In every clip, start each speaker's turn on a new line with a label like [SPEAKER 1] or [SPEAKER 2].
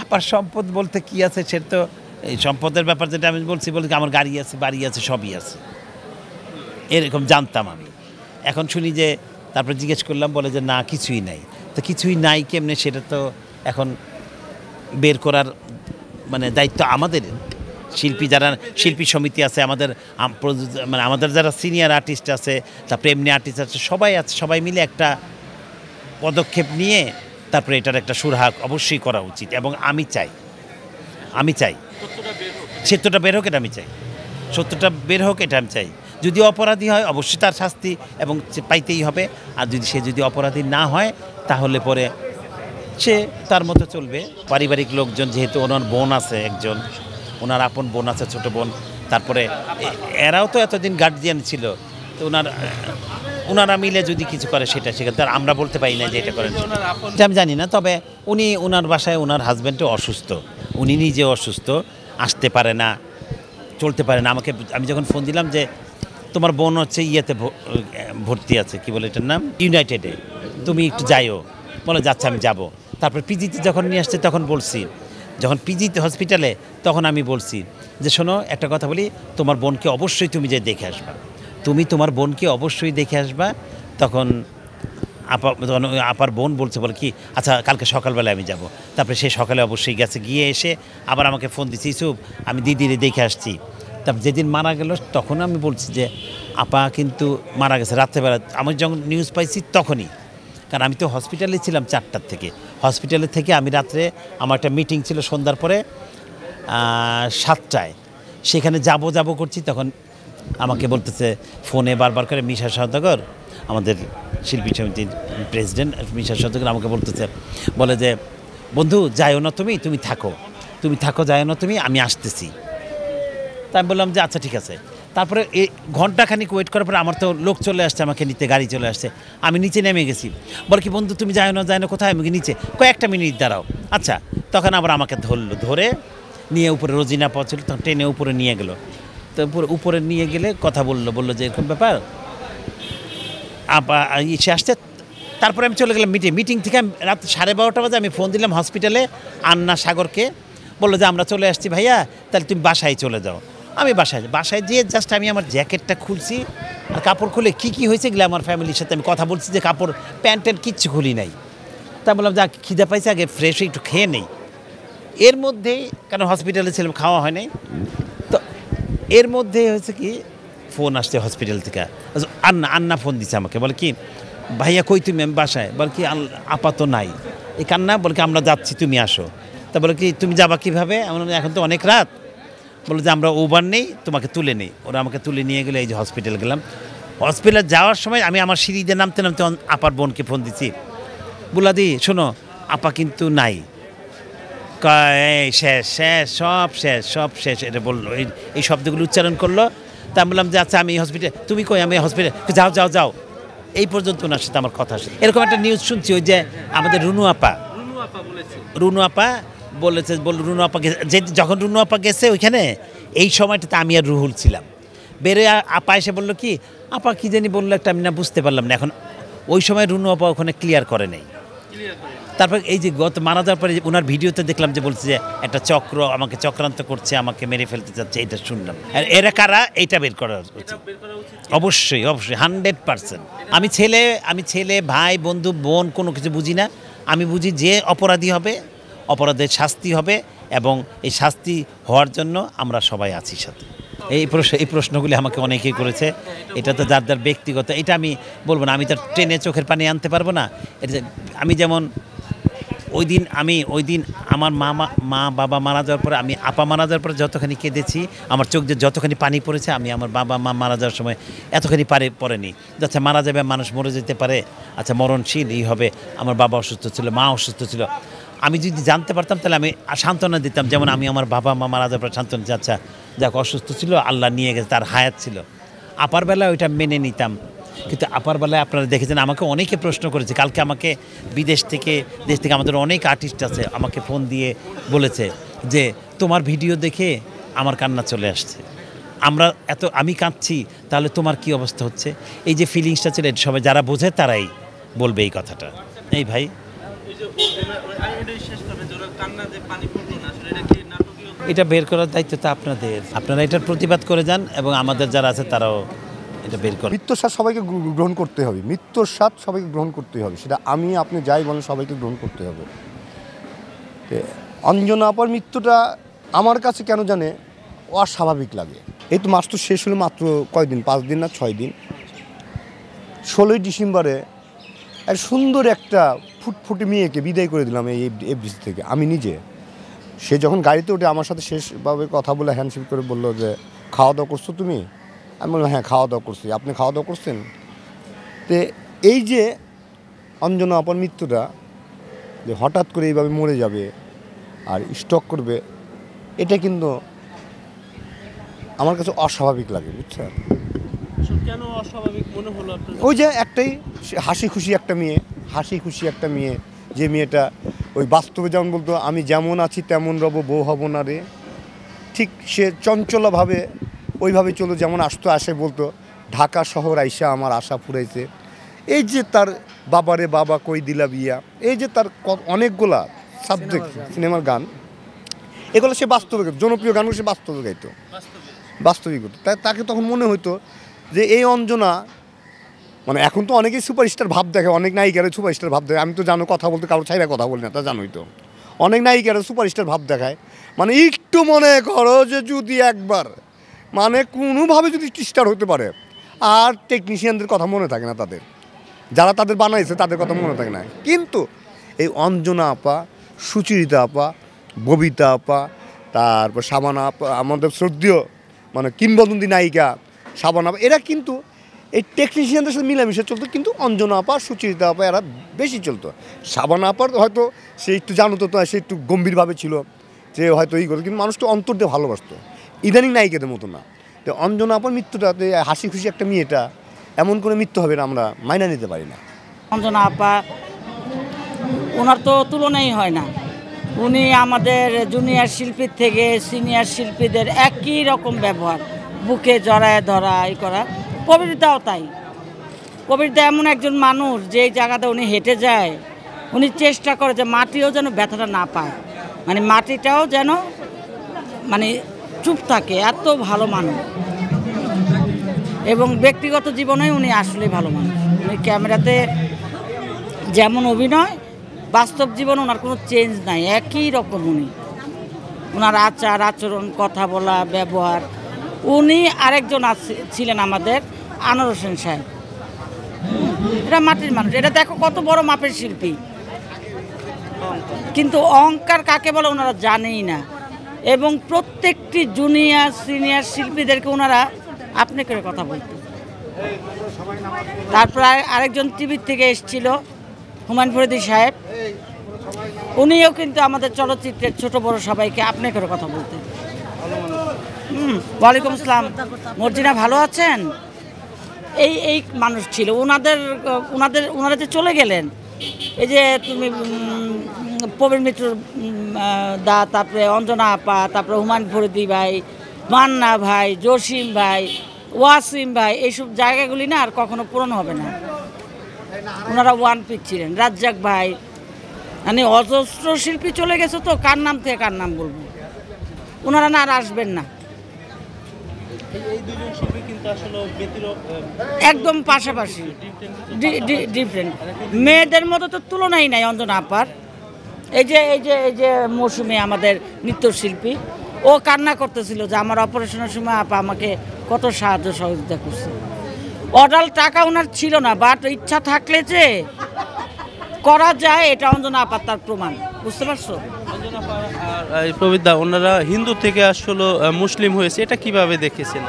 [SPEAKER 1] আপার সম্পদ বলতে কি আছে, সেটা তো এই সম্পদের ব্যাপার যেটা আমি বলছি, বলতে আমার গাড়ি আছে, বাড়ি আছে, সবই আছে, এরকম জানতাম আমি। এখন শুনি যে, তারপর জিজ্ঞেস করলাম, বলে যে না কিছুই নাই। তো কিছুই নাই কেমনে, সেটা তো এখন বের করার মানে দায়িত্ব আমাদের। শিল্পী যারা শিল্পী সমিতি আছে, আমাদের মানে আমাদের যারা সিনিয়র আর্টিস্ট আছে, তারপরে এমনি আর্টিস্ট আছে, সবাই মিলে একটা পদক্ষেপ নিয়ে তারপরে এটার একটা সুরাহা অবশ্যই করা উচিত। এবং আমি চাই সত্যটা বের হোক, এটা আমি চাই, সত্যটা বের হোক, এটা আমি চাই। যদি অপরাধী হয় অবশ্যই তার শাস্তি এবং পাইতেই হবে। আর সে যদি অপরাধী না হয় তাহলে পরে সে তার মতো চলবে। পারিবারিক লোকজন, যেহেতু ওনার বোন আছে একজন, ওনার আপন বোন আছে, ছোট বোন, তারপরে এরাও তো এতদিন গার্জিয়ান ছিল, তো ওনারা মিলে যদি কিছু করে সেটা সেখানে তার আমরা বলতে পারি না যে এটা করেন, এটা আমি জানি না। তবে ওনার বাসায় ওনার হাজব্যান্ডও অসুস্থ, উনি নিজে অসুস্থ, আসতে পারে না, চলতে পারে না। আমি যখন ফোন দিলাম যে তোমার বোন হচ্ছে ইয়েতে ভর্তি আছে, কি বলে এটার নাম, ইউনাইটেডে, তুমি একটু যাইও, বলে যাচ্ছে, আমি যাব। তারপর পিজিতে যখন নিয়ে আসছে তখন বলছি, যখন পিজিতে হসপিটালে, তখন আমি বলছি যে শোনো একটা কথা বলি, তোমার বোনকে অবশ্যই তুমি যে দেখে আসবা, তোমার বোনকে অবশ্যই দেখে আসবা। তখন আপার বোন বলছে, বলে কি আচ্ছা কালকে সকালবেলায় আমি যাব। তারপরে সে সকালে অবশ্যই গেছে, গিয়ে এসে আবার আমাকে ফোন দিচ্ছি, ইসুফ আমি দিদিরে দেখে আসছি। তারপর যেদিন মারা গেল তখন আমি বলছি যে আপা কিন্তু মারা গেছে রাত্রেবেলা। আমি যখন নিউজ পাইছি তখনই, কারণ আমি তো হসপিটালে ছিলাম 4টার থেকে, হসপিটালের থেকে আমি রাত্রে আমার একটা মিটিং ছিল সন্ধ্যার পরে 7টায়, সেখানে যাব করছি, তখন আমাকে বলতেছে ফোনে বারবার করে মিশা সওদাগর, আমাদের শিল্পী সমিতির প্রেসিডেন্ট মিশা সওদাগর আমাকে বলতেছে, বলে যে বন্ধু যাইও না, তুমি থাকো, যাইও না তুমি, আমি আসতেছি। তাই আমি বললাম যে আচ্ছা ঠিক আছে। তারপরে ঘন্টাখানিক ওয়েট করার পরে আমার তো লোক চলে আসছে, আমাকে নিতে গাড়ি চলে আসছে, আমি নিচে নেমে গেছি। বল কি বন্ধু তুমি যাই না কোথায়, আমি নিচে, কয়েকটা মিনিট দাঁড়াও। আচ্ছা, তখন আবার আমাকে ধরে নিয়ে উপরে রোজিনা পৌঁছল, তখন ট্রেনে উপরে নিয়ে গেল। তো উপরে নিয়ে গেলে কথা বললো যে এরকম ব্যাপার সে আসছে। তারপরে আমি চলে গেলাম মিটিং থেকে। রাত 12:30 বাজে আমি ফোন দিলাম হসপিটালে আন্না সাগরকে, বললো যে আমরা চলে আসছি ভাইয়া, তাহলে তুমি বাসায় চলে যাও। আমি বাসায় যেয়ে জাস্ট আমি আমার জ্যাকেটটা খুলছি, আর কাপড় খুলে কী হয়েছে গেলে আমার ফ্যামিলির সাথে আমি কথা বলছি যে কাপড় প্যান্ট কিচ্ছু খুলি নাই। তা বললাম যে খিদা পাইছে, আগে ফ্রেশ একটু খেয়ে নেই। এর মধ্যেই, কারণ হসপিটালে ছিলাম, খাওয়া হয় নাই, তো এর মধ্যে হয়েছে কি ফোন আসছে হসপিটাল থেকে। আন্না ফোন দিচ্ছে আমাকে, বলে কি ভাইয়া কই তুমি, আমি বাসায়। বলে কি আপাতত নাই, এই কান্না, বলে কি আমরা যাচ্ছি তুমি আসো। তা বলে কি তুমি যাবা কীভাবে, এখন তো অনেক রাত। বলে যে আমরা ওভার নেই, তোমাকে তুলে নেই। ওরা আমাকে তুলে নিয়ে গেলে এই যে হসপিটাল গেলাম। হসপিটালে যাওয়ার সময় আমি আমার সিঁড়িতে নামতে আপার বোনকে ফোন দিচ্ছি, বুলাদি শোনো আপা কিন্তু নাই, সব শেষ এটা বললো, এই শব্দগুলো উচ্চারণ করলো। তা আমি বললাম যে আচ্ছা আমি হসপিটাল, তুমি কই, আমি হসপিটাল, যাও এই পর্যন্ত ওনার সাথে আমার কথা আসে। এরকম একটা নিউজ শুনছি, ওই যে আমাদের রুনু আপা বলেছে, রুনু আপা যখন রুনু আপা গেছে ওইখানে, এই সময়টাতে আমি আর রুহুল ছিলাম। বেরোয় আপা এসে বললো কি আপা কি জানি বললো একটা, আমি না বুঝতে পারলাম না। এখন ওই সময় রুনু আপা ওখানে ক্লিয়ার করে নেই। তারপর এই যে মারা যাওয়ার পরে ওনার ভিডিওতে দেখলাম যে বলছে যে একটা চক্র আমাকে চক্রান্ত করছে, আমাকে মেরে ফেলতে চাচ্ছে, এটা শুনলাম। আর এরা কারা, এইটা বের করা উচিত, অবশ্যই 100%। আমি ছেলে ভাই বন্ধু বোন কোনো কিছু বুঝি না। আমি বুঝি যে অপরাধী হবে, অপরাধের শাস্তি হবে, এবং এই শাস্তি হওয়ার জন্য আমরা সবাই আছি সাথে। এই প্রশ্নগুলি আমাকে অনেকেই করেছে। এটা তো যার ব্যক্তিগত, এটা আমি বলবো না। আমি তো ট্রেনে চোখের পানি আনতে পারবো না। আমি যেমন ওই দিন আমার মা বাবা মারা যাওয়ার পরে, আমি আপা মারা যাওয়ার পরে যতখানি কেঁদেছি, আমার চোখ দিয়ে যতখানি পানি পড়েছে, আমি আমার বাবা মা মারা যাওয়ার সময় এতখানি পড়েনি। আচ্ছা মারা যাবে, মানুষ মরে যেতে পারে, আচ্ছা মরণশীল এই হবে। আমার বাবা অসুস্থ ছিল, মা অসুস্থ ছিল। আমি যদি জানতে পারতাম তাহলে আমি সান্ত্বনা দিতাম, যেমন আমি আমার বাবা মা মারা যাওয়ার পর সান্ত্বনা, আচ্ছা যাক অসুস্থ ছিল, আল্লাহ নিয়ে গেছে, তার হায়াত ছিল। আপার বেলায় ওইটা মেনে নিতাম, কিন্তু আপার বেলায় আপনারা দেখেছেন আমাকে অনেকে প্রশ্ন করেছে। কালকে আমাকে দেশ থেকে আমাদের অনেক আর্টিস্ট আছে, আমাকে ফোন দিয়ে বলেছে যে তোমার ভিডিও দেখে আমার কান্না চলে আসছে, আমি কাঁদছি, তাহলে তোমার কি অবস্থা হচ্ছে। এই যে ফিলিংসটা ছিল, সবাই যারা বোঝে তারাই বলবে এই কথাটা। এই ভাই এটা বের করার দায়িত্ব তো আপনাদের, আপনারা এটার প্রতিবাদ করে যান এবং আমাদের যারা আছে তারাও এটা বের করে।
[SPEAKER 2] মৃত্যুর স্বাদ সবাইকে গ্রহণ করতে হবে, মৃত্যুর স্বাদ সবাইকে গ্রহণ করতে হবে, সেটা আমি আপনি যাই বলেন সবাইকে গ্রহণ করতে হবে। অঞ্জনা আপার মৃত্যুটা আমার কাছে কেন জানে অস্বাভাবিক লাগে। এই তো মাস তো শেষ হলো মাত্র কয়দিন, 5 দিন না 6 দিন। 16ই ডিসেম্বরে এক সুন্দর একটা ফুটফুটে মেয়েকে বিদায় করে দিলাম এই এফডিসি থেকে আমি নিজে। সে যখন গাড়িতে উঠে আমার সাথে শেষভাবে কথা বলে হ্যান্ডশেক করে বললো যে খাওয়া দাওয়া করছো তুমি? আমি বললাম হ্যাঁ খাওয়া দাওয়া করছি। আপনি খাওয়া দাওয়া করছেন? তো এই যে অঞ্জনা আপার মৃত্যুটা যে হঠাৎ করে এইভাবে মরে যাবে আর স্টক করবে, এটা কিন্তু আমার কাছে অস্বাভাবিক লাগে, বুঝছেন?
[SPEAKER 3] কেন অস্বাভাবিক মনে হলো আপনার?
[SPEAKER 2] ওই যে একটাই হাসি খুশি একটা মেয়ে, যে মেয়েটা ওই বাস্তবে যেমন বলতো আমি যেমন আছি তেমন রব, বউ হব না রে, ঠিক সে চঞ্চলভাবে ওইভাবে চলো, যেমন আসতো আসে বলতো ঢাকা শহর আইসা আমার আশা ফুরাইছে। এই যে তার বাবারে বাবা কই দিলা বিয়া, এই যে তার অনেকগুলা সাবজেক্ট সিনেমার গান, এগুলো সে বাস্তবে জনপ্রিয় গানগুলো সে বাস্তবে গাইতো, বাস্তবিক হতো। তাই তাকে তখন মনে হতো যে এই অঞ্জনা, মানে এখন তো অনেকেই সুপারস্টার ভাব দেখে, অনেক নায়িকারা সুপারস্টার ভাব দেখে। আমি তো জানো কথা বলতে কারো ছাইরা কথা বলি না, তা জানোই তো। অনেক নায়িকারা সুপারস্টার ভাব দেখায়, মানে একটু মনে করো যে যদি একবার মানে কোনোভাবে যদি স্টার হতে পারে, আর টেকনিশিয়ানদের কথা মনে থাকে না, তাদের যারা তাদের বানাইছে তাদের কথা মনে থাকে না। কিন্তু এই অঞ্জনা আপা, সুচরিতা আপা, ববিতা আপা, তারপর শাবানা আপা, আমাদের শ্রদ্ধেয় মানে কিংবদন্তি নায়িকা শাবানা আপা, এরা কিন্তু এই টেকনিশিয়ানদের সাথে মিলামিশে চলতো। কিন্তু অঞ্জনা আপা, সুচরিতা আপা এরা বেশি চলতো। শাবানা আপার হয়তো সে একটু জানতো তো, সে একটু গম্ভীরভাবে ছিল, যে হয়তো এই করতো, কিন্তু মানুষটা অন্তর দিয়ে ভালোবাসতো, ইদানিং নায়িকাদের মতো না। তো অঞ্জনা আপার মৃত্যুটাতে হাসি খুশি একটা মেয়েটা এমন করে মৃত্যু হবে না, আমরা মাইনা নিতে পারি না।
[SPEAKER 4] অঞ্জনা আপা ওনার তো তুলনাই হয় না। উনি আমাদের জুনিয়র শিল্পীর থেকে সিনিয়র শিল্পীদের একই রকম ব্যবহার, বুকে জড়ায় ধরা এই করা। কবিতাও তাই। কবিতা এমন একজন মানুষ যে জায়গাতে উনি হেঁটে যায়, উনি চেষ্টা করে যে মাটিও যেন ব্যথাটা না পায়, মানে মাটিটাও যেন মানে চুপ থাকে। এত ভালো মানুষ, এবং ব্যক্তিগত জীবনেও উনি আসলে ভালো মানুষ। উনি ক্যামেরাতে যেমন অভিনয়, বাস্তব জীবন ওনার কোনো চেঞ্জ নাই, একই রকম উনি। ওনার আচার আচরণ, কথা বলা, ব্যবহার। উনি আরেকজন ছিলেন আমাদের আনোয়ার হোসেন সাহেব, এটা মাটির মানুষ। এটা দেখো কত বড় মাপের শিল্পী, কিন্তু অহংকার কাকে বলে ওনারা জানেই না। এবং প্রত্যেকটি জুনিয়র সিনিয়র শিল্পীদেরকে ওনারা আপনি করে কথা বলতেন। তারপর আরেকজন টিভির থেকে এসেছিল হুমায়ুন ফরিদী সাহেব, উনিও কিন্তু আমাদের চলচ্চিত্রের ছোট বড় সবাইকে আপনি করে কথা বলতেন। ওয়ালাইকুম আসসালাম, মর্জিনা ভালো আছেন? এই মানুষ ছিল। ওনারা যে চলে গেলেন, এই যে তুমি প্রবীণ মিত্র দা, তারপরে অঞ্জনা আপা, তারপরে হুমায়ুন ফরিদী ভাই, মান্না ভাই, জসিম ভাই, ওয়াসিম ভাই, এইসব জায়গাগুলি না আর কখনো পূরণ হবে না। ওনারা ওয়ান পিক ছিলেন। রাজ্জাক ভাই, মানে অজস্র শিল্পী চলে গেছে, তো কার নাম থেকে কার নাম বলবো। ওনারা না আর আসবেন না। একদম পাশাপাশি, ডিফারেন্ট। মেয়েদের মতো তো তুলনাই নাই অঞ্জনা আপার। এই যে মৌসুমী আমাদের নৃত্যশিল্পী, ও কান্না করতেছিল যে আমার অপারেশনের সময় আপা আমাকে কত সাহায্য সহযোগিতা করছে। অডাল টাকা ওনার ছিল না, বাট ইচ্ছা থাকলে যে করা যায়, এটা অঞ্জনা আপার তার প্রমাণ। বুঝতে পারছো?
[SPEAKER 3] প্রবীরদা, ওনারা হিন্দু থেকে আসলে মুসলিম হয়েছে, এটা কিভাবে দেখেছেন?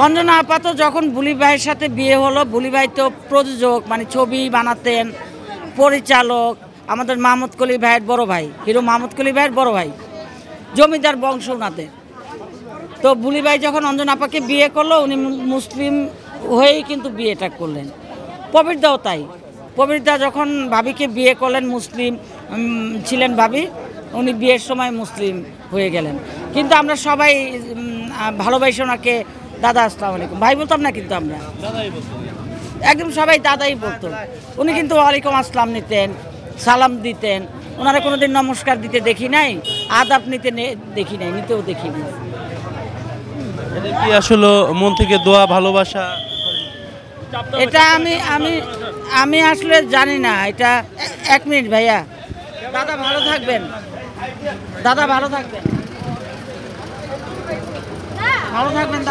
[SPEAKER 4] অঞ্জনা আপা তো যখন বুলি ভাইয়ের সাথে বিয়ে হলো, বুলি ভাই তো প্রযোজক, মানে ছবি বানাতেন, পরিচালক, আমাদের মাহমুদ কলি ভাইয়ের বড় ভাই, হিরো মাহমুদ কলি ভাইয়ের বড় ভাই, জমিদার বংশ ওনাদের। তো বুলি ভাই যখন অঞ্জনা আপাকে বিয়ে করলো, উনি মুসলিম হয়েই কিন্তু বিয়েটা করলেন। প্রবীরদাও তাই। প্রবীরদা যখন ভাবিকে বিয়ে করলেন, মুসলিম ছিলেন ভাবি, উনি বিয়ের সময় মুসলিম হয়ে গেলেন। কিন্তু আমরা সবাই ভালোবাসি ওনাকে দাদা, আসসালামু আলাইকুম ভাই বলতাম না, কিন্তু আমরা একদম সবাই দাদাই বলতো। উনি কিন্তু ওয়ালাইকুম আসসালাম নিতেন, সালাম দিতেন। ওনারা কোনোদিন নমস্কার দিতে দেখি নাই, আদাব নিতে দেখি নাই, নিতেও দেখি নাই।
[SPEAKER 3] এটা কি আসলে মন থেকে দোয়া ভালোবাসা?
[SPEAKER 4] এটা আমি আমি আমি আসলে জানি না এটা। এক মিনিট ভাইয়া, দাদা ভালো থাকবেন, দাদা ভালো থাকবেন, ভালো থাকবেন।